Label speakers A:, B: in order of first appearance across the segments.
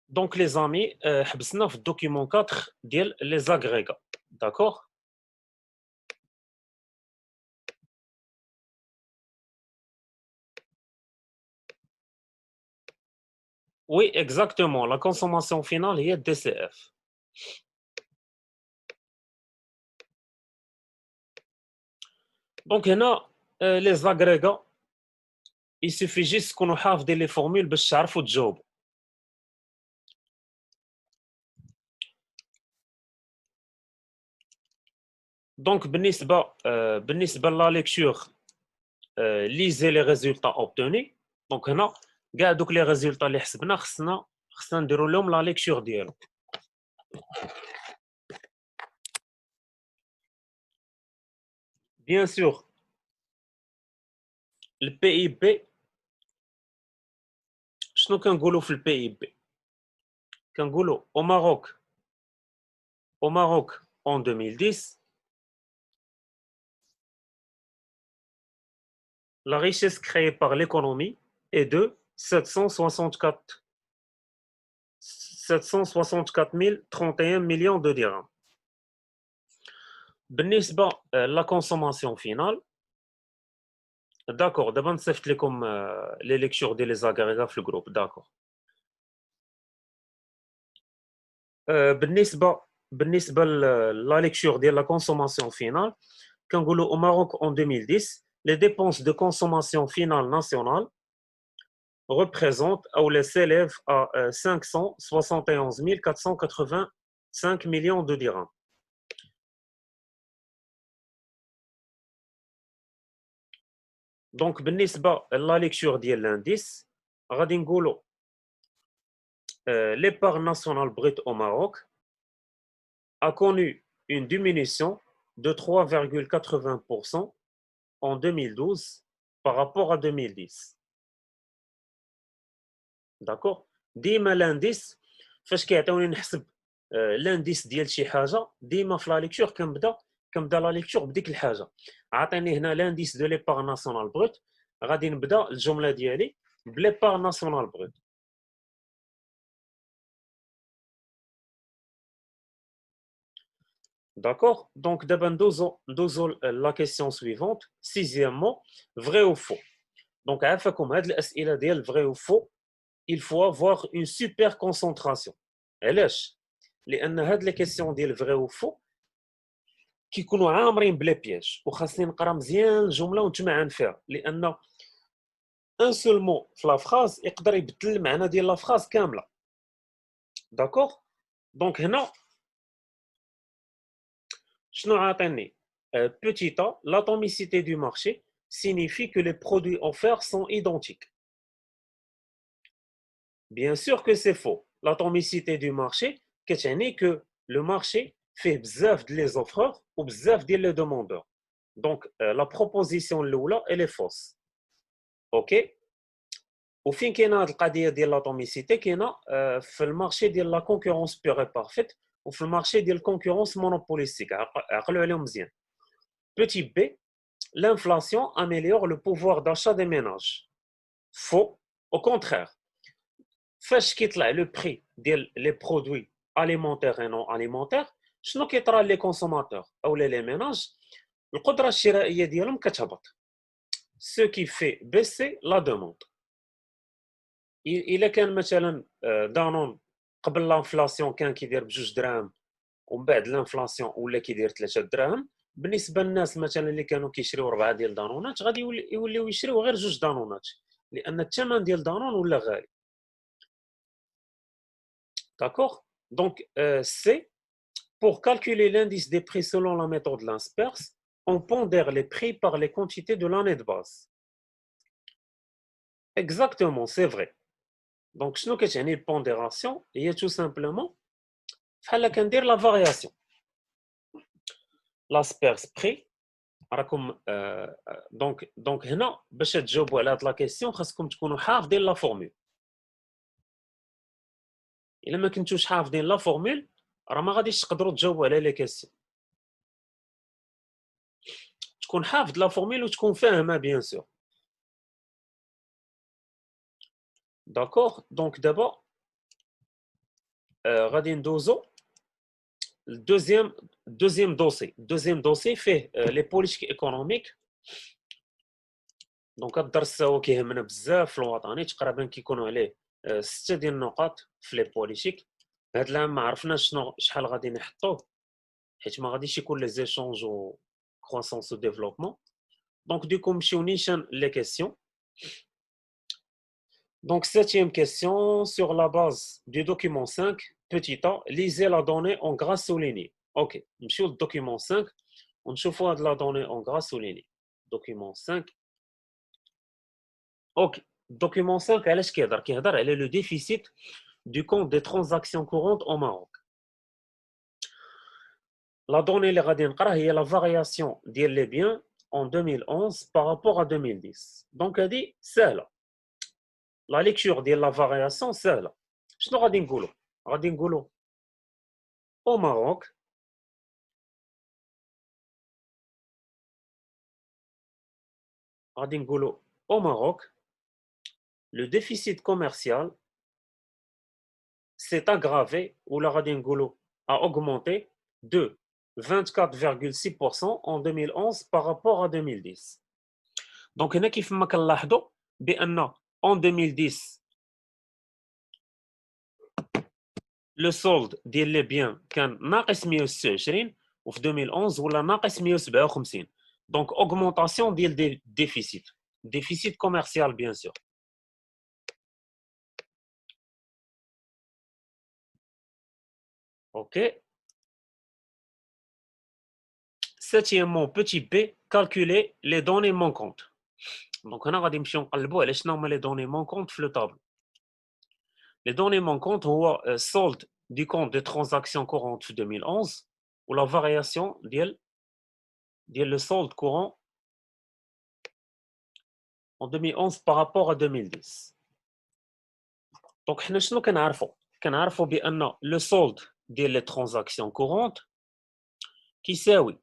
A: Donc, les amis, حبسنا في الدوكيمون 4 ديال les agrégats. D'accord? Oui, exactement. La consommation finale هي DCF. Donc, هنا les agrégats, il suffit juste تكونوا حافظين les formules باش تعرفوا تجاوبوا. Donc, بالنسبة لا lecture, lisez les résultats obtenus. Donc, هنا كاع دوك les résultats اللي حسبنا خصنا نديروا لهم la lecture ديالهم. Bien sûr, le PIB, شنو كنقولوا في الPIB؟ كنقولوا au Maroc en 2010, la richesse créée par l'économie est de 764 031 millions de dirhams. بالنسبة la consommation finale, d'accord, d'abord نصيفط لكم les lectures ديال les agrégats في الجروب. d'accord. بالنسبة la lecture ديال la consommation finale, كنقولوا au Maroc en 2010, les dépenses de consommation finale nationale représentent ou les s'élèvent à 571 485 millions de dirhams. Donc, بالنسبة la lecture ديال l'indice, غادي نقولوا l'épargne nationale brute au Maroc a connu une diminution de 3,80% en 2012 par rapport à 2010. D'accord? ديما l'indice فاش كيعطيوني نحسب l'indice ديال شي حاجه ديما في لا ليكتور كنبدا لا ليكتور بديك الحاجه. عطيني هنا l'indice de l'épargne nationale brute، غادي نبدا الجمله ديالي بليبارgne nationale brute. D'accord? Donc d'abord ندوزو la question suivante. Sixièmement, vrai ou faux. Donc عافاكم هاد الاسئله ديال vrai ou faux، il faut avoir une super concentration. علاش؟ لان هاد لي كيسيون ديال vrai ou faux كيكونوا عامرين بلا بياج، وخاصني نقرا مزيان الجمله ونتمعن فيها، لان ان سول مو في لا فراز يقدر يبدل المعنى ديال لا فراز كامله. داكوغ؟ دونك هنا شنو عاطيني؟ petit a, l'atomicité du marché signifie que les produits offerts sont identiques. Bien sûr que c'est faux. L'atomicité du marché كتعني que le marché fait بزاف ديال les offreurs ou بزاف ديال les demandeurs. Donc la proposition الاولى elle est fausse. اوكي؟ وفين كاينه هذه القضيه ديال l'atomicité؟ كاينه في المارشي ديال لا كونكورونس بيغ اي بارفيت وفي المارشي ديال الكونكورونس مونوبوليستيك. عقلوا عليهم مزيان. Petit b, l'inflation améliore le pouvoir d'achat des ménages. Faux. Au contraire, فاش كيطلع لو بري ديال لي برودوي اليمونتير اي نون اليمونتير، شنو كيطرى لي كونسوماتور اولا لي ميناج؟ القدره الشرائيه ديالهم كتهبط، سو كي في بيسي لا دوموند. الا كان مثلا دانون قبل لانفلاسيون كان كيدير بجوج دراهم ومن بعد لانفلاسيون ولا كيدير 3 دراهم، بالنسبه للناس مثلا اللي كانوا كيشريو 4 ديال دانونات غادي يوليو يشريو غير 2 دانونات، لان الثمن ديال دانون ولا غالي. D'accord? Donc, c'est pour calculer l'indice des prix selon la méthode Lanspers, on pondère les prix par les quantités de l'année de base. Exactement, c'est vrai. Donc, شنو كتعني البونديراسيون؟ هي tout simplement بحال كندير لا فارياسيون. لاسبيرس بري راكم دونك هنا باش تجاوبوا على هاد لا كيسيون خاصكم تكونوا حافظين لا فورمول. الا ما كنتوش حافظين لا فورمول راه ما غاديش تقدروا تجاوبوا على لي كيسيون. تكون حافظ لا فورمول وتكون فاهمها بيان سور. داكوغ؟ دونك دابا غادي ندوزو deuxième dossier. Deuxième dossier fait les politiques économiques. دونك هاد الدرس هو كيهمنا بزاف في الوطني، تقريبا كيكونوا عليه 6 ديال النقاط في لي بوليتيك. هاد العام ما عرفناش شنو شحال غادي نحطوه، حيت ما غاديش يكون لي زيشونج و كرواسونس و ديفلوبمون. دونك ديكو نمشيو نيشان لي كيسيون. Donc, septième question, sur la base du document 5, petit a, lisez la donnée en gras souligné. Ok, je le document 5, on voit de la donnée en gras souligné. Document 5. Ok, document 5, elle est le déficit du compte des transactions courantes au Maroc. La donnée, il y a la variation des biens en 2011 par rapport à 2010. Donc, elle dit, c'est là. La lecture de la variation, c'est là. Je ne au Maroc, au Maroc, le déficit commercial s'est aggravé ou la a augmenté de 24,6% en 2011 par rapport à 2010. Donc, en 2010, le solde des biens كان ناقص 126 وفي 2011 ولا ناقص 157. Donc, augmentation des déficits. Déficit commercial, bien sûr. OK. Septièmement, petit b, calculer les données manquantes. Donc, on a les données manquantes dans le tableau. Les données manquantes, هو solde du compte de transactions courantes 2011 ou la variation le solde courant en 2011 par rapport à 2010. Donc, حنا شنو كنعرفوا بأن le solde ديال les transactions courantes كيساوي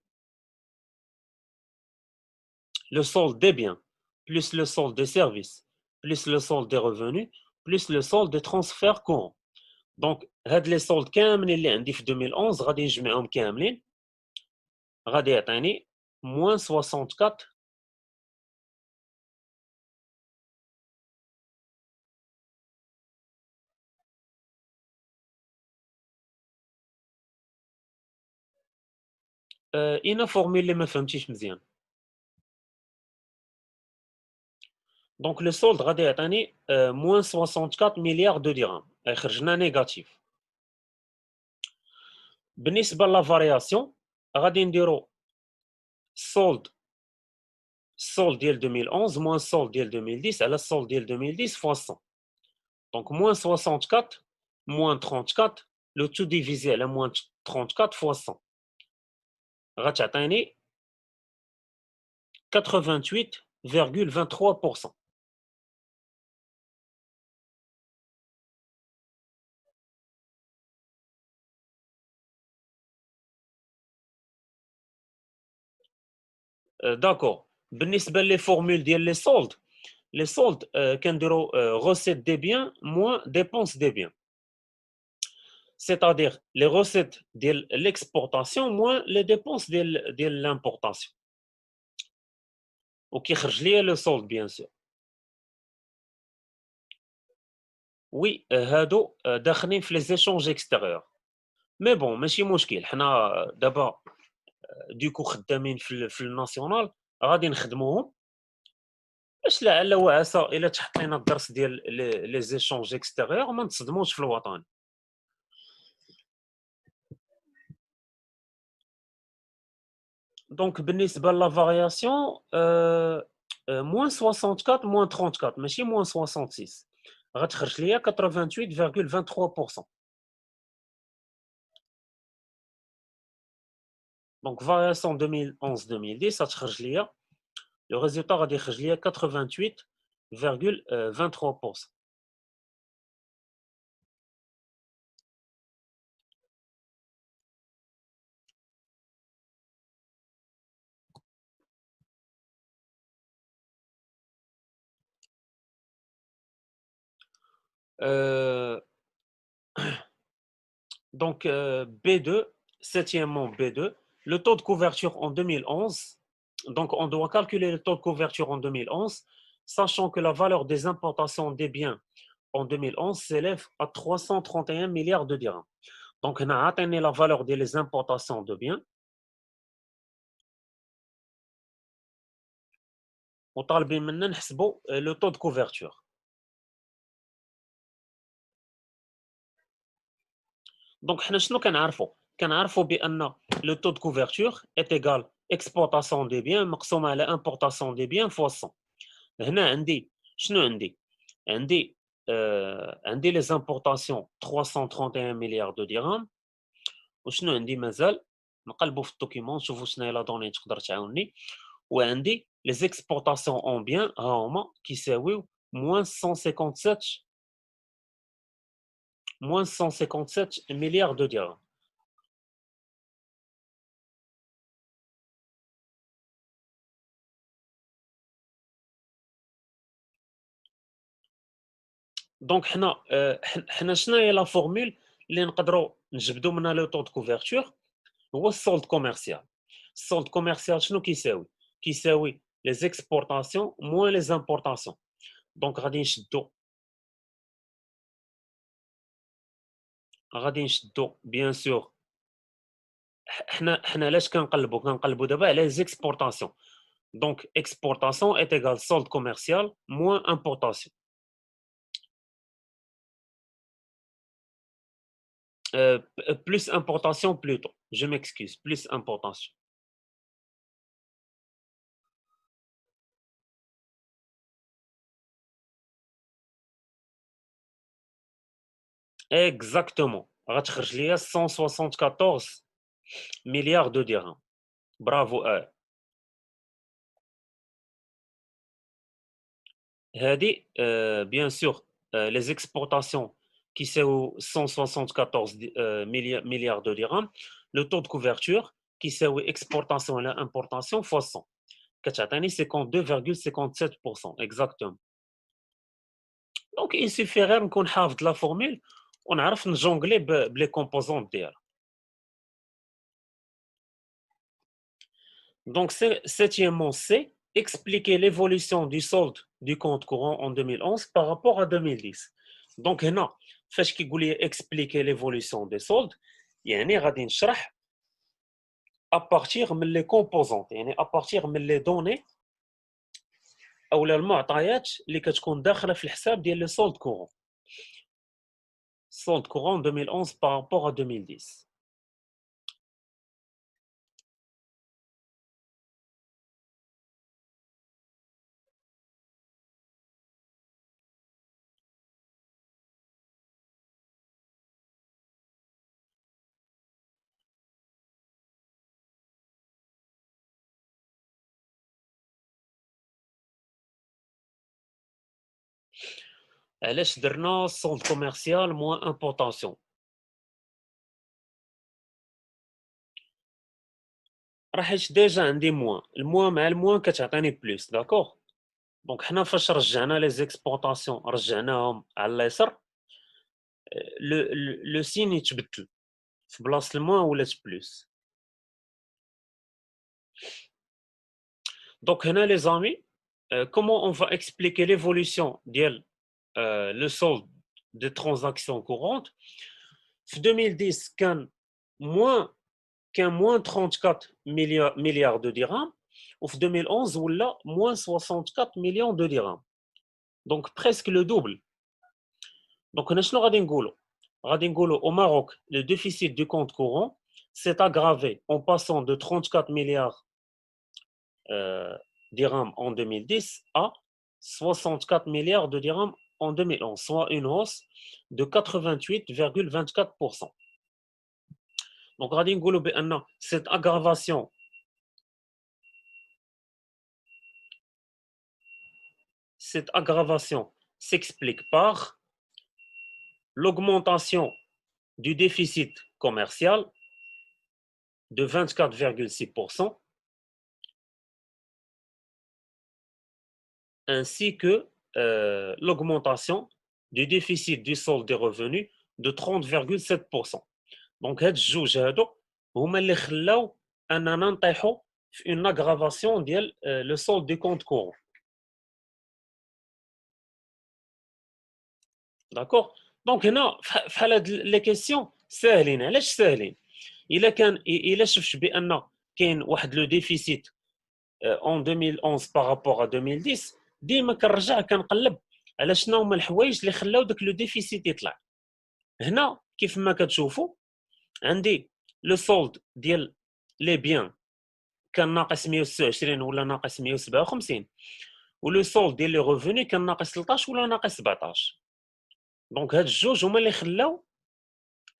A: le solde des biens plus le solde des services plus le solde des revenus plus le solde des transferts courants. Donc, هاد les soldes كاملين اللي عندي في 2011 غادي نجمعهم كاملين غادي يعطيني moins 64. اين فورمول اللي ما فهمتيش مزيان. دونك لو سولد غادي يعطيني moins 64 مليار دو درهم، خرجنا نيجاتيف. بالنسبه لا فارياسيون غادي نديرو solde ديال 2011 moins solde ديال 2010 على solde ديال 2010 fois 100. Donc moins 64 moins 34 le tout divisé على moins 34 fois 100 غتعطيني 88,23%. D'accord. بالنسبه لي فورمول ديال لي سولد les soldes كنديروا recettes des biens moins dépenses des biens. C'est-à-dire les recettes de l'exportation moins les dépenses de l'importation. وكيخرج لي le solde bien sûr. Oui, هادو داخلين في les échanges extérieurs. Mais bon ماشي مشكل، حنا دابا دوكو خدامين في الناسيونال غادي نخدموهم باش لعل وعسى الا تحطينا الدرس ديال لي زيشونج اكستيريور ما نتصدموش في الوطن. دونك بالنسبه لا فارياسيون moins 64 moins 34 ماشي moins 66 غتخرج ليا 88,23%. دونك فارياسيون 2011 2010 غتخرج ليا لو ريزولتا غادي يخرج ليا 88,23%. Donc, B2, septièmement B2, le taux de couverture en 2011. Donc, on doit calculer le taux de couverture en 2011, sachant que la valeur des importations des biens en 2011 s'élève à 331 milliards de dirhams. Donc, on a atteint la valeur des importations de biens. وطالبين منا نحسبوا le taux de couverture. Donc, حنا شنو كنعرفوا؟ كنعرفوا بأن le taux de couverture est égal exportation des biens مقسوم على importation des biens fois 100. هنا عندي شنو عندي؟ عندي les importations 331 milliards de dirhams. وشنو عندي مازال؟ نقلبوا في الدوكيمون نشوفوا شنو هي لا دوني تقدر تعاوني. وعندي les exportations en biens ها هما كيساويو -157 milliards de dirhams. دونك حنا شنو هي لا فورمول اللي نقدروا نجبدوا منها لو طو دو كوفرتور؟ هو السولد كوميرسيال. السولد كوميرسيال شنو كيساوي؟ كيساوي لي زيكسبورطاسيون موان لي زامبورطاسيون. دونك غادي نشدو بيان سور. حنا علاش كنقلبوا دابا على لي زيكسبورطاسيون. دونك اكسبورطاسيون est égal solde commercial moins importation. Plus importation plutôt. Je m'excuse, plus importation. Exactement. غتخرج ليا 174 milliards de dirhams. Bravo. هذه bien sûr les exportations qui sont 174 milliards de dirhams, le taux de couverture qui sont exportation et importation fois 100 كتعطيني 52,57% exactement. Donc il suffit غير نكون حافظ la formule ونعرف نجونغلي بلي كومبوزونت ديالها. Donc septièmement C, expliquer l'évolution du solde du compte courant en 2011 par rapport à 2010. Donc هنا فاش كيقول لي expliquer l'évolution des soldes يعني غادي نشرح à partir من les composantes يعني à partir من les données او المعطيات اللي كتكون داخله في الحساب ديال لي solde courant. Solde courant 2011 par rapport à 2010. علاش درنا solde commercial moins importation؟ راه حيت ديجا عندي موان، الموان مع الموان كتعطيني بلوس داكوغ. دونك حنا فاش رجعنا لي زيكسبورطاسيون رجعناهم على اليسار لو سين يتبدل في بلاصه الموان ولات بلوس. دونك هنا لي زامي comment on va expliquer l'évolution ديال le solde des transactions courantes. في 2010 كان moins 34 milliards de dirhams وفي 2011 ولا moins 64 millions de dirhams. Donc presque le double. Donc هنا شنو غادي نقولوا؟ غادي نقولوا au Maroc le déficit du compte courant s'est aggravé en passant de 34 milliards dirhams en 2010 à 64 milliards de dirhams en 2011, soit une hausse de 88,24%. Donc غادي نقولوا بأن cette aggravation s'explique par l'augmentation du déficit commercial de 24,6% ainsi que l'augmentation du déficit du solde des revenus de 30,7%. دونك هاد الجوج هادو هما اللي خلاو اننا نطيحوا في اون اغرافاسيون ديال لو سولد دو كونت كورون. داكوغ. دونك هنا فحال هاد لي كيسيون ساهلين. علاش ساهلين؟ الا شفتش بان كاين واحد لو ديفيسيت اون 2011 بارابور ا 2010، ديما كنرجع كنقلب على شنو هما الحوايج اللي خلاو داك لو ديفيسيت يطلع. هنا كيف ما كتشوفوا عندي لو سولد ديال لي بيان كان ناقص 126 ولا ناقص 157، ولو سولد ديال لي ريفوني كان ناقص 13 ولا ناقص 17. دونك هاد الجوج هما اللي خلاو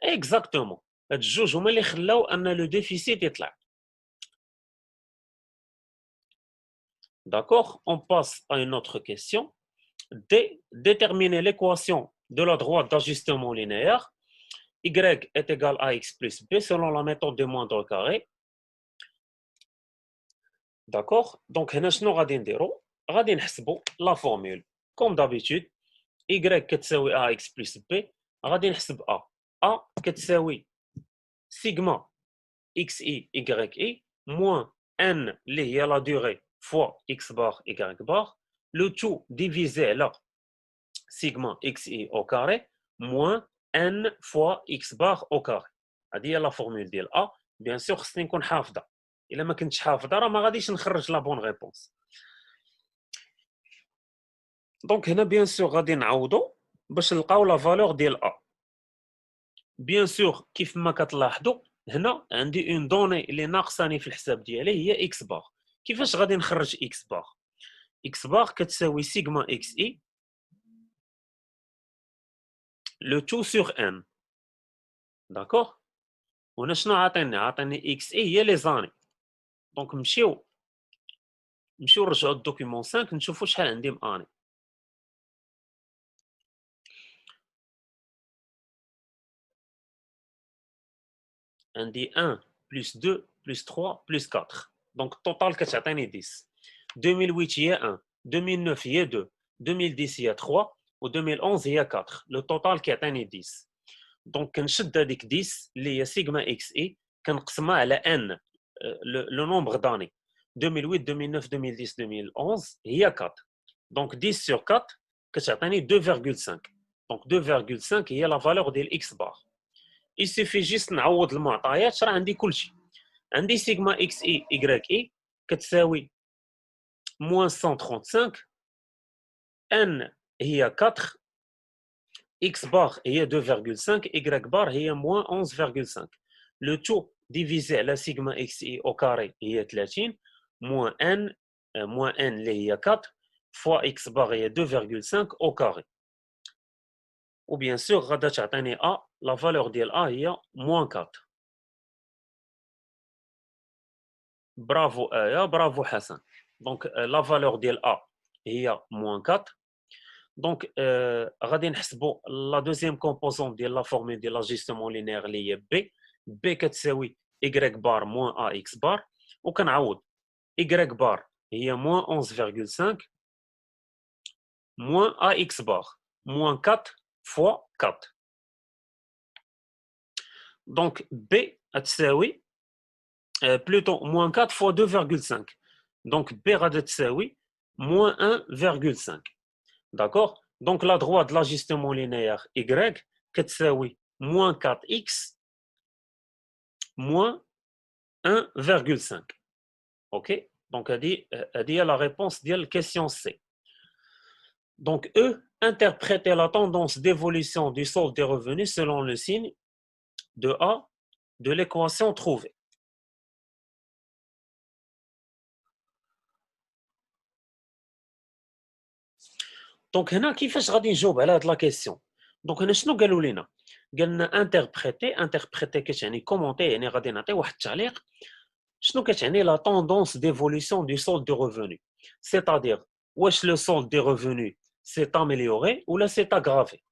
A: اكزاكتومون، هاد الجوج هما اللي خلاو ان لو ديفيسيت يطلع. D'accord, on passe à une autre question. Déterminer l'équation de la droite d'ajustement linéaire y est égal à x plus b selon la méthode de moindre carré. D'accord, donc هنا شنو غادي نديرو؟ غادي نحسبو لا فورمول كوم دابيتود. y كتساوي ax plus b، غادي نحسب a كتساوي سيغما xi yi moins n اللي هي لا دوري fois x bar y bar، le tout divisé على sigma xi au carré moins n fois x bar au carré. هذه هي لا فورمول ديال a. بيان سور خصني نكون حافظه، الا ما كنتش حافظه راه ما غاديش نخرج لا بون ريبونس. دونك هنا بيان سور غادي نعوضو باش نلقاو لا فالور ديال a. بيان سور كيف ما كتلاحظوا هنا عندي اون دوني اللي ناقصاني في الحساب ديالي هي اكس بار. كيفاش غادي نخرج اكس بار؟ اكس بار كتساوي سيغما اكس اي لو تو سور ان. داكوغ. وهنا شنو عاطيني اكس اي هي لي زاني. دونك نمشيو نرجعوا الدوكيومون 5 نشوفوا شحال عندي ماني. عندي 1 بلس 2 بلس 3 بلس 4، دونك التوتال كتعطيني 10. 2008 هي 1، 2009 هي 2، 2010 هي 3 و 2011 هي 4. لو توتال كيعطيني 10. دونك كنشد هذيك 10 اللي هي سيغما اكس اي كنقسمها على ان لو نومبر داني 2008 2009 2010 2011 هي 4. دونك 10 sur 4 كتعطيني 2.5. دونك 2.5 هي لا فالور ديال اكس بار. il suffit juste نعوض المعطيات راه عندي كلشي. عندي سيغما اكس اي y اي كتساوي moins 135، n هي 4، x bar هي 2.5، y bar هي moins 11.5. le tout divisé على سيغما اكس اي au carré هي 30 moins n اللي هي 4 fois x bar هي 2.5 au carré. و bien sûr غادا تعطيني a، la valeur ديال a هي moins 4. برافو آية، برافو حسن. دونك لا فالور ديال a هي moins 4. دونك غادي نحسبوا لا دوزيام كومبوزون ديال لا فورمول ديال لاجيستمون لينير اللي هي بي كتساوي y بار موان ا اكس بار، وكنعوض y بار هي موان 11.5 موان ا اكس بار موان 4 فوا 4. دونك بي تساوي بلوتو موان 4 فوا 2.5. دونك بي غادي تساوي موان 1.5. D'accord? Donc la droite de l'ajustement linéaire y كتساوي moins 4x moins 1.5. Ok? Donc هذه هي la réponse ديال question C. Donc E, interpréter la tendance d'évolution du solde des revenus selon le signe de A de l'équation trouvée. دونك هنا كيفاش غادي نجاوب على هاد لا كيسيون؟ دونك هنا شنو قالوا لنا؟ قالنا انتربريتي كتعني كومونتي، يعني غادي نعطي واحد التعليق. شنو كتعني لا طوندونس ديفولوسيون دو سولد دو ريفوني؟ سيتادير واش لو سولد دي ريفوني سي اميليوري ولا سي اغرافي؟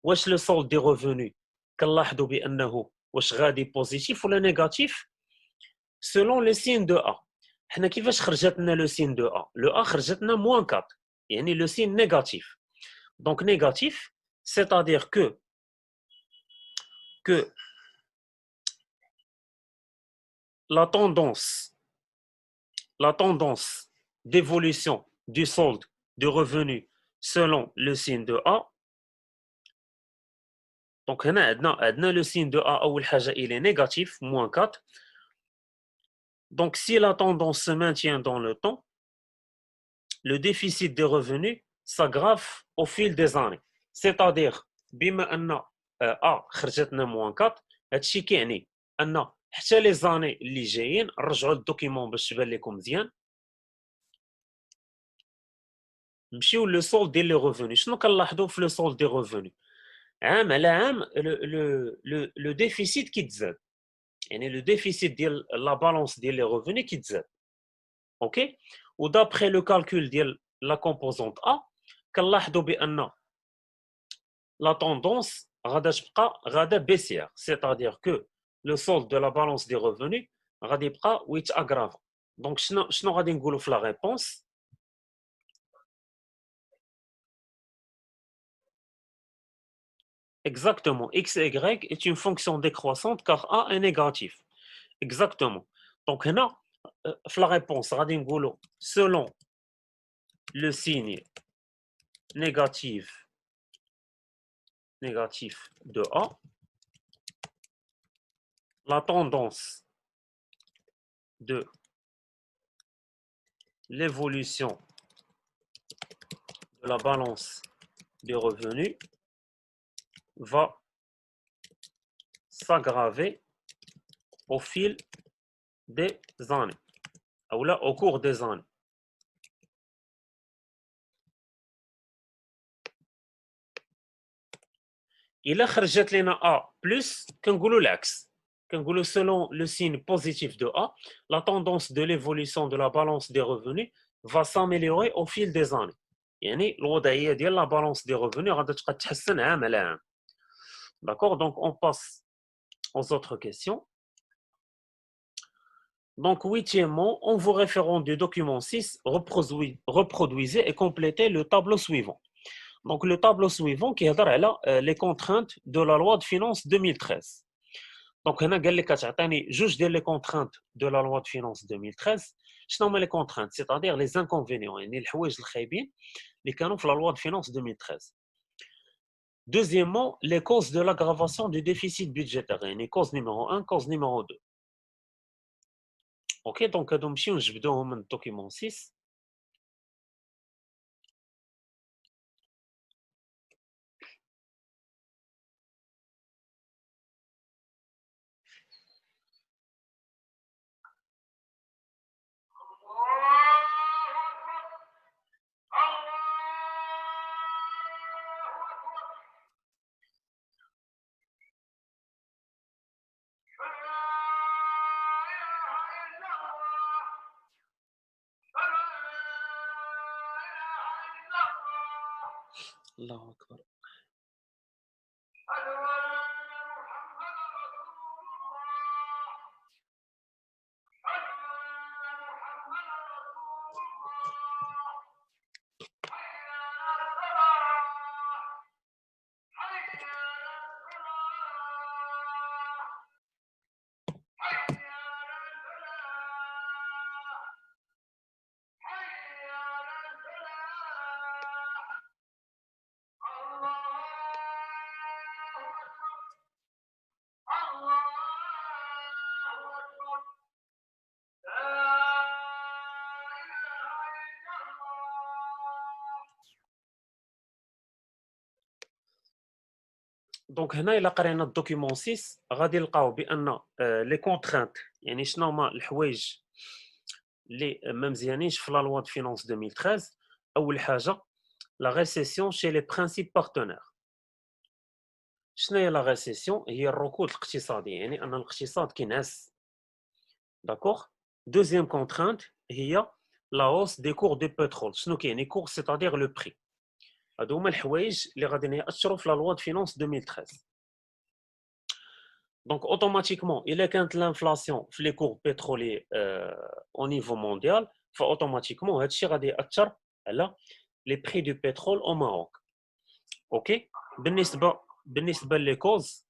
A: واش لو سولد دي ريفوني كنلاحظوا بانه واش غادي بوزيتيف ولا نيجاتيف سولون لو سين دو ا. حنا كيفاش خرجت لنا لو سين دو ا؟ لو ا خرجت لنا موان 4، يعني لو سين نيجاتيف. Donc négatif, c'est-à-dire que la tendance, la tendance d'évolution du solde de revenus selon le signe de A. Donc, هنا le signe de A, il est négatif, moins 4. Donc, si la tendance se maintient dans le temps, le déficit des revenus s'aggrave au fil des années. C'est-à-dire, بما أن A خرجتنا moins 4, هادشي كيعني أن حتى لي زاني اللي جايين نرجعوا الدوكيمون باش تبان لكم مزيان. نمشيو لو سولد ديال لي ريفوني. شنو كنلاحظوا في لو سولد دي ريفوني؟ عام على عام لو ديفيسيت كيتزاد، يعني لو ديفيسيت ديال لا بالونس ديال لي ريفوني كيتزاد. اوكي، ودابخي لو كالكول ديال لا كومبوزونت ا كنلاحظوا بان لا توندونس غادا بيسير، سيتادير كو لو سولد دو لا بالونس دي ريفوني غادي يبقى ويتاغراف. دونك شنو غادي نقولوا في لا ريبونس؟ Exactement, x et y est une fonction décroissante car a est négatif. Exactement. Donc, là, la réponse, selon le signe négatif, négatif de A, la tendance de l'évolution de la balance des revenus va s'aggraver au fil des années, ou là, au cours des années. إلا خرجت لنا A plus, كنقولوا العكس. Selon le signe positif de A, la tendance de l'évolution de la balance des revenus va s'améliorer au fil des années. يعني الوضعية ديال la balance des revenus غادي تبقى تحسن عام على عام. D'accord? Donc on passe aux autres questions. Donc huitièmement, en vous référant du document 6, reproduisez et complétez le tableau suivant. Donc le tableau suivant qui est les contraintes de la loi de finances 2013. Donc هنا قال لك كتعطيني جوج ديال لي كونترانت دو لا لوا دو فينانس 2013. شنو هما لي كونترانت؟ سيتادير لي زانكونفينيون، يعني الحوايج الخايبين اللي كانوا في لا لوا دو فينانس 2013. Deuxièmement, les causes de l'aggravation du déficit budgétaire, يعني cause numéro 1, cause numéro 2. OK, donc هادو نمشيو نجبدوهم من الدوكيمون 6. الله أكبر. دونك هنا الا قرينا الدوكيمون 6 غادي نلقاو بان لي كونترانت، يعني شنو هما الحوايج اللي ما مزيانينش في لا لوا دو فينانس 2013. اول حاجه لا ريسيسيون شي لي برينسيپ بارتنير. شنو هي لا ريسيسيون؟ هي الركود الاقتصادي، يعني ان الاقتصاد كينعس. داكوغ. دوزيام كونترانت هي لا هوس دي كور دو بترول. شنو كيعني كور؟ سيتادير لو بري. هادو هما الحوايج اللي غادي ياثروا في لا لوا دو فينانس 2013. Donc, automatiquement, il est quand l'inflation في les cours pétroliers au niveau mondial, automatiquement, هادشي غادي يأثر على les prix du pétrole au Maroc. OK. بالنسبة لي كوز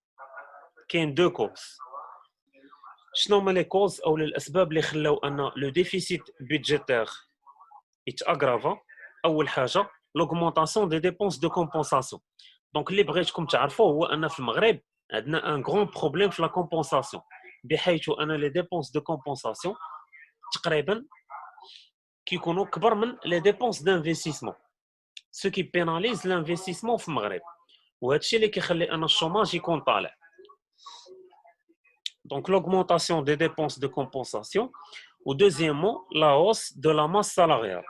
A: كاين دو كوز. شنو هما لي كوز او الاسباب اللي خلاو ان لو ديفيسيت بودجيتير يتاغرافا؟ اول حاجه l'augmentation des dépenses de compensation. دونك اللي بغيتكم تعرفوا هو ان في المغرب عندنا ان غران بروبليم في لا كومبونساسيون، بحيث ان لي ديبونس دو كومبونساسيون تقريبا كيكونوا كبر من لي ديبونس دانفستيسمون، سو كي بيناليز لانفستيسمون في المغرب، وهذا الشيء اللي كيخلي ان الشوماج يكون طالع. Donc l'augmentation des dépenses de compensation, ou deuxièmement la hausse de la masse salariale.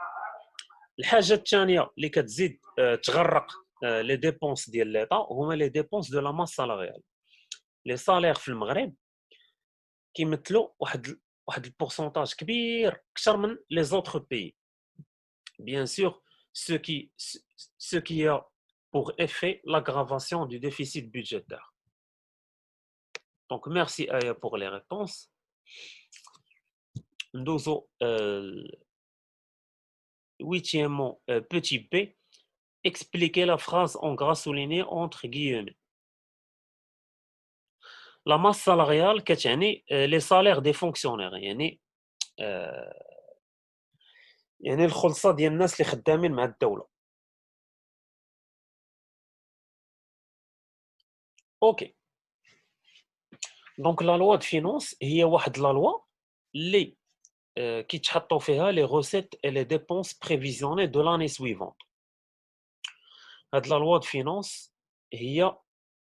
A: الحاجه الثانيه اللي كتزيد تغرق لي ديبونس ديال ليطا هما لي ديبونس دو لا ماس سالاريال. لي سالير في المغرب كيمثلوا واحد البورسونتاج كبير اكثر من لي زوتر بيي. Bien sûr, ce qui a pour effet l'aggravation du déficit budgétaire. Donc merci Aya pour les réponses. Ndozo huitièmement petit p, expliquez la phrase en gras souligné entre guillemets. La masse salariale كتعني les salaires des fonctionnaires، يعني الخلصه ديال الناس اللي خدامين مع الدوله. اوكي دونك لا لوا دو فينانس هي واحد لا لوا اللي كيتحطوا فيها لي روسيت اي لي ديبونس بريفيزيوني دو لاني سويفونت. هاد لا لوا دو فينانس هي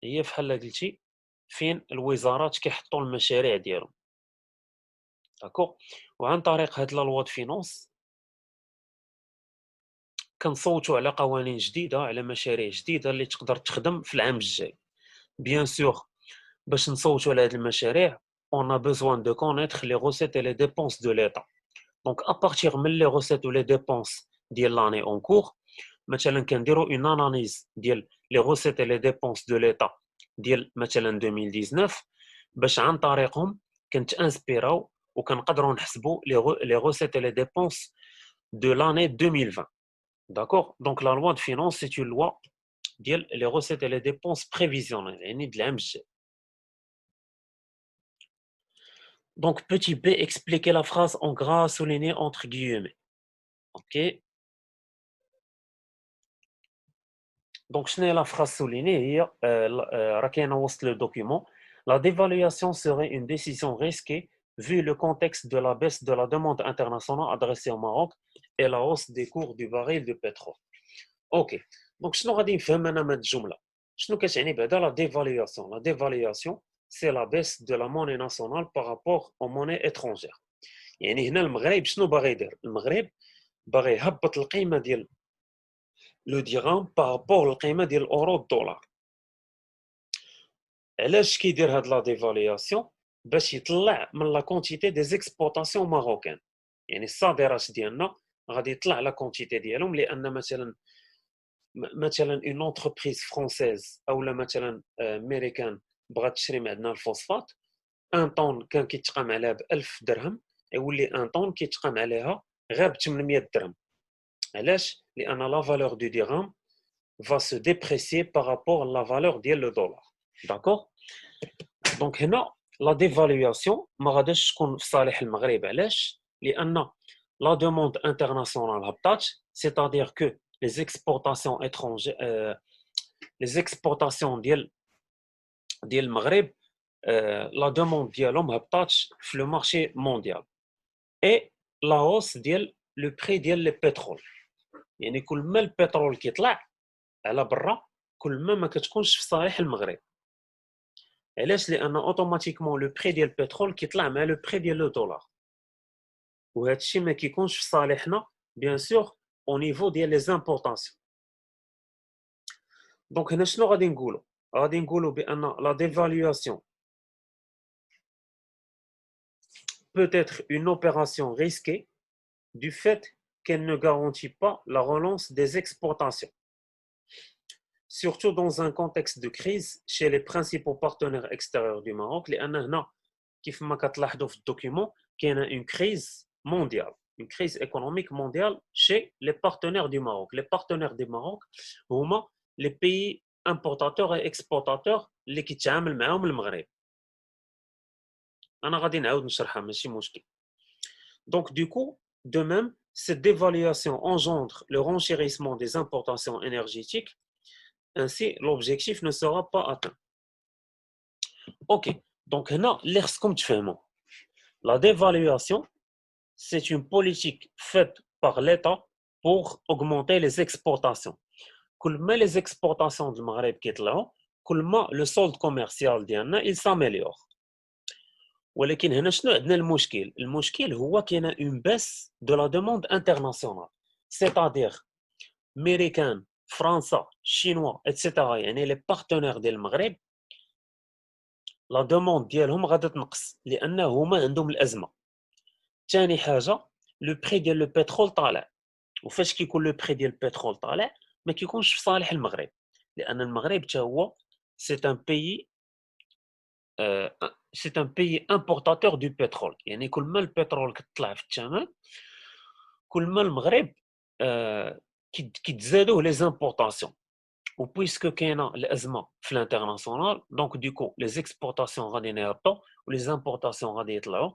A: بحال قلتي فين الوزارات كيحطوا المشاريع ديالهم، داكوغ. وعن طريق هاد لا لوا دو فينانس كنصوتوا على قوانين جديده، على مشاريع جديده اللي تقدر تخدم في العام الجاي. بيان سور باش نصوتوا على هاد المشاريع on a besoin de connaître les recettes et les dépenses de l'État. Donc à partir من les recettes ou les dépenses ديال l'année en cours، مثلا كنديروا une analyse ديال les recettes et les dépenses de l'État ديال مثلا 2019 باش عن طريقهم كنتانسبيراو وكنقدروا نحسبوا les recettes et les dépenses de l'année 2020. D'accord. Donc la loi de finances c'est une loi ديال les recettes et les dépenses prévisionnelles، يعني de العام الجاي. Donc petit b, expliquez la phrase en gras souligné entre guillemets. Ok. Donc je n'ai la phrase soulignée hier, Rakena Wast le document. La dévaluation serait une décision risquée vu le contexte de la baisse de la demande internationale adressée au Maroc et la hausse des cours du baril de pétrole. Ok. Donc شنو غادي نفهم انا من الجمله؟ شنو كتعني بعدا la dévaluation? La dévaluation c'est la baisse de la monnaie nationale par rapport aux monnaies étrangères. يعني هنا المغرب شنو باغي يدير؟ المغرب باغي يهبط القيمه ديال لو ديرام بارابور للقيمه ديال الاورو الدولار. علاش كيدير هاد لا ديفالياسيون؟ باش يطلع من لا كونتيتي دي زيكسبورطاسيون ماروكان، يعني الصادرات ديالنا غادي يطلع لا كونتيتي ديالهم، لان مثلا اون اونتربريز فرونسيز اولا مثلا امريكان بغات تشري معنا الفوسفات، ان طون كان كيتقام عليها ب 1000 درهم يولي ان طون كيتقام عليها غير ب 800 درهم. علاش؟ لان لا فالور دو درهم va se déprécier par rapport à la valeur ديال le dollar. D'accord. Donc هنا la dévaluation ما غاديش تكون في صالح المغرب. علاش؟ لان la demande internationale هبطات، c'est-à-dire que les exportations étrangères les exportations ديال المغرب la demande ديالهم هبطات في le marché mondial et la hausse ديال le prix ديال le pétrole. يعني كل ما البترول كيطلع على برا كل ما كتكونش في صالح المغرب. علاش؟ لان اوتوماتيكمون لو بري ديال البترول كيطلع مع لو بري ديال لو دولار، وهذا الشيء ما كيكونش في صالحنا بيان سور او نيفو ديال لي زامبورطاسيون. دونك هنا شنو غادي نقولوا؟ غادي نقولوا بان لا ديفالواسيون peut être une opération risquée du fait qu'elle ne garantit pas la relance des exportations, surtout dans un contexte de crise chez les principaux partenaires extérieurs du Maroc. لأن هنا كيف ما كتلاحظوا في الدوكيومون كاينه une crise mondiale, une crise économique mondiale chez les partenaires du Maroc. Les partenaires du Maroc هما les pays importateurs et exportateurs اللي كيتعامل معاهم المغرب. انا غادي نعاود نشرحها ماشي مشكل. Donc du coup, de même, cette dévaluation engendre le renchérissement des importations énergétiques, ainsi l'objectif ne sera pas atteint. Ok, donc هنا اللي خصكم تفهموا la dévaluation c'est une politique faite par l'État pour augmenter les exportations. كل ما les exportations du Maghreb كيطلعوا كل ما le solde commercial ديالنا il s'améliore. ولكن هنا شنو عندنا المشكل؟ المشكل هو كاينه اون baisse de la demande internationale. C'est-à-dire امريكان فرنسا شينوا اتسيتيرا يعني لي بارتنير ديال المغرب لا دوموند ديالهم غادا تنقص لان هما عندهم الازمه. ثاني حاجه لو بري ديال لو بترول طالع، وفاش كيكون لو بري ديال البترول طالع ما كيكونش في صالح المغرب لان المغرب حتى هو سي ان بيي c'est un pays importateur du pétrole. يعني كل ما البترول كتطلع في الثمن كل ما المغرب كيتزادوا لي زامبورطاسيون. و بويسكو كاينه الازمه في الانترناسيونال دونك ديكو لي زيكسبورطاسيون غادي يهبطوا و لي زامبورطاسيون غادي يطلعوا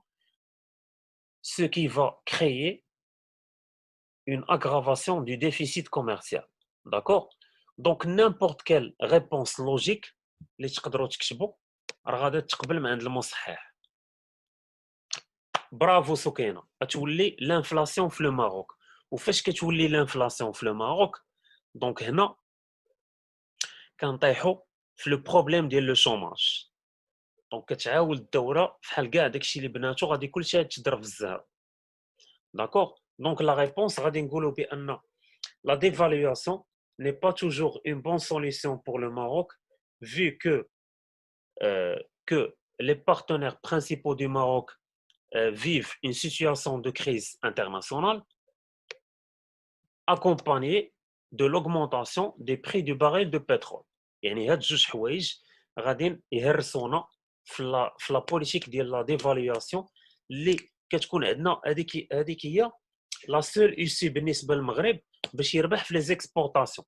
A: ce qui va créer une aggravation du déficit commercial. D'accord? Donc n'importe quelle réponse logique اللي تقدروا تكتبوا راه غادا تقبل من عند المصحح. برافو سكينه غتولي لانفلاسيون في لو ماروك. وفاش كتولي لانفلاسيون في لو ماروك دونك هنا كنطيحوا في لو بروبليم ديال لو شوماج. دونك كتعاود الدوره فحال كاع داكشي اللي بناتو غادي كلشي تضرب في الزهر. داكور دونك لا ريبونس غادي نقولوا بان لا dévaluation n'est pas toujours une bonne solution pour le Maroc vu que les partenaires principaux du Maroc vivent une situation de crise internationale accompagnée de l'augmentation des prix du baril de pétrole. يعني هاد جوج حوايج غادي يهرسونا في لا بوليتيك ديال لا ديفاليواسيون اللي كتكون عندنا. هذيك هي لا سول ايسي بالنسبه للمغرب باش يربح في لي زيكسبورطاسيون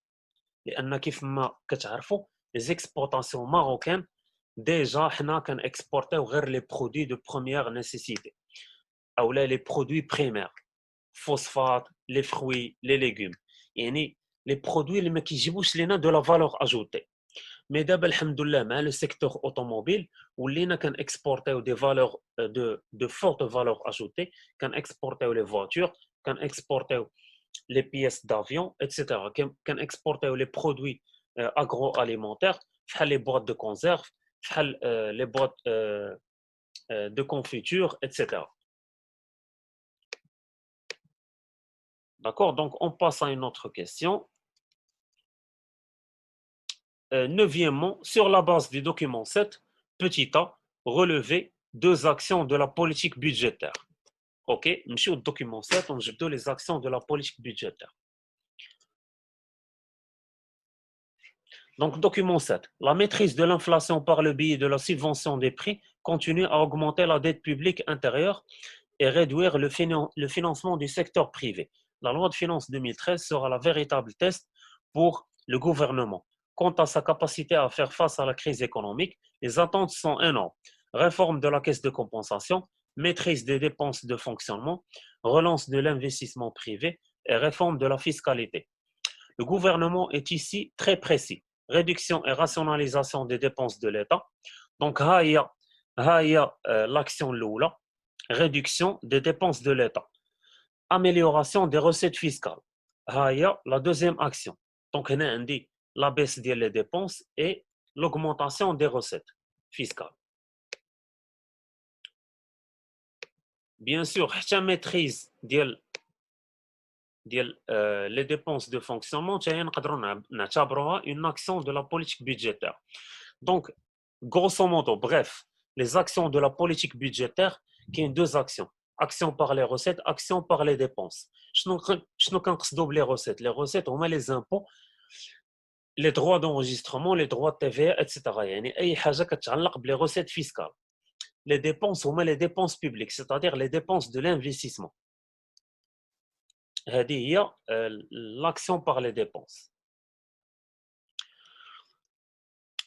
A: لان كيف ما كتعرفوا لي زيكسبورطاسيون ماروكان ديجا حنا كنكسبورتيو غير لي برودوي دو بروميير نيسيسيتي او لي برودوي بريمير فوسفات لي فروي لي ليغوم يعني لي برودوي اللي ما كيجيبوش لينا دو لا فالور اجوتي. مي دابا الحمد لله مع لو سيكتور اوتوموبيل ولينا كنكسبورتيو دي فالور دو فورت فالور اجوتي. كنكسبورتيو لي فواتور كنكسبورتيو les pièces d'avion, etc. Qu'on exporte les produits agroalimentaires, les boîtes de conserve, les boîtes de confiture, etc. D'accord? Donc, on passe à une autre question. Neuvièmement, sur la base du document 7, petit a, relever deux actions de la politique budgétaire. Ok, monsieur, au document 7, on jette les actions de la politique budgétaire. Donc, document 7. La maîtrise de l'inflation par le biais de la subvention des prix continue à augmenter la dette publique intérieure et réduire le financement du secteur privé. La loi de finances 2013 sera la véritable test pour le gouvernement. Quant à sa capacité à faire face à la crise économique, les attentes sont énormes. Réforme de la caisse de compensation, maîtrise des dépenses de fonctionnement, relance de l'investissement privé et réforme de la fiscalité. Le gouvernement est ici très précis. Réduction et rationalisation des dépenses de l'État. Donc, l'action l'oula, réduction des dépenses de l'État. Amélioration des recettes fiscales. La deuxième action. Donc, on a dit la baisse des dépenses et l'augmentation des recettes fiscales. Bien sûr, la maîtrise les dépenses de fonctionnement, نعتبرها une action de la politique budgétaire. Donc, grosso modo, bref, les actions de la politique budgétaire, qui ont deux actions. Action par les recettes, action par les dépenses. شنو كنقصدوا بلي recettes? Les recettes هما les impôts, les droits d'enregistrement, les droits de TVA, etc. يعني أي حاجة كتعلق بلي recettes fiscales. Les dépenses هما les dépenses publiques, c'est-à-dire les dépenses de l'investissement. هذه هي l'action par les dépenses.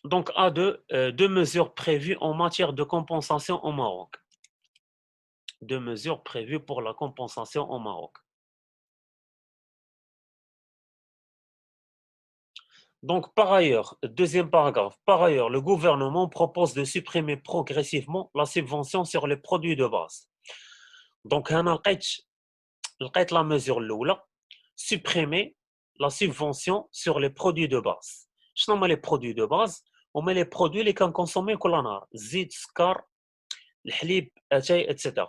A: Donc, A2, deux mesures prévues en matière de compensation au Maroc. de mesures prévues pour la compensation au Maroc. Donc, par ailleurs, deuxième paragraphe, par ailleurs, le gouvernement propose de supprimer progressivement la subvention sur les produits de base. Donc, لقيت la mesure الأولى, supprimer la subvention sur les produits de base. شنو هما les produits de base؟ هما les produits اللي كنكونسوميو كل نهار، الزيت، السكر، الحليب، اتاي etc.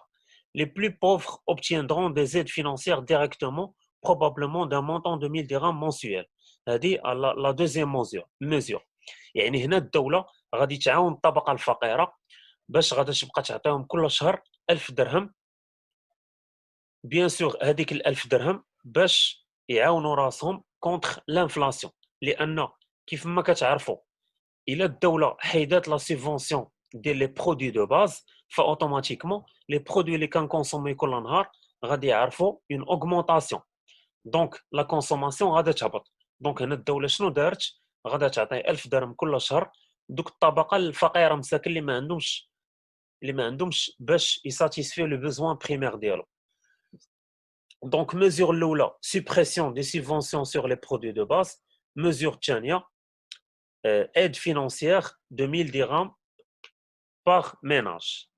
A: Les plus pauvres obtiendront des aides financières directement, probablement d'un montant de 1000 dirhams mensuels. هذه la deuxième mesure. يعني هنا الدولة غادي تعاون الطبقة الفقيرة باش غادي تبقى تعطيهم كل شهر 1000 درهم. بيان سور هذيك ال1000 درهم باش يعاونوا راسهم كونتر لانفلاسيون، لان كيف ما كتعرفوا الا الدوله حيدات لا سيبفونسيون ديال لي برودوي دو باز فاوتوماتيكمون لي برودوي اللي كنكونسومي كل نهار غادي يعرفوا اون اوغمونطاسيون، دونك لا كونسوماسيون غادي تهبط. دونك هنا الدوله شنو دارت؟ غادا تعطي 1000 درهم كل شهر دوك الطبقه الفقيره مساكن اللي ما عندهمش باش يساتيسفيو لو بوزوان بريمير ديالو. Donc, mesure l'oula, suppression des subventions sur les produits de base. Mesure tchania, aide financière de 1000 dirhams par ménage.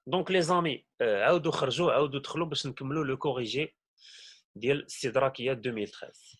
A: Donc, les amis, عاودوا خرجوا عاودوا دخلوا باش نكملوا le corrigé ديال السي دراكية 2013.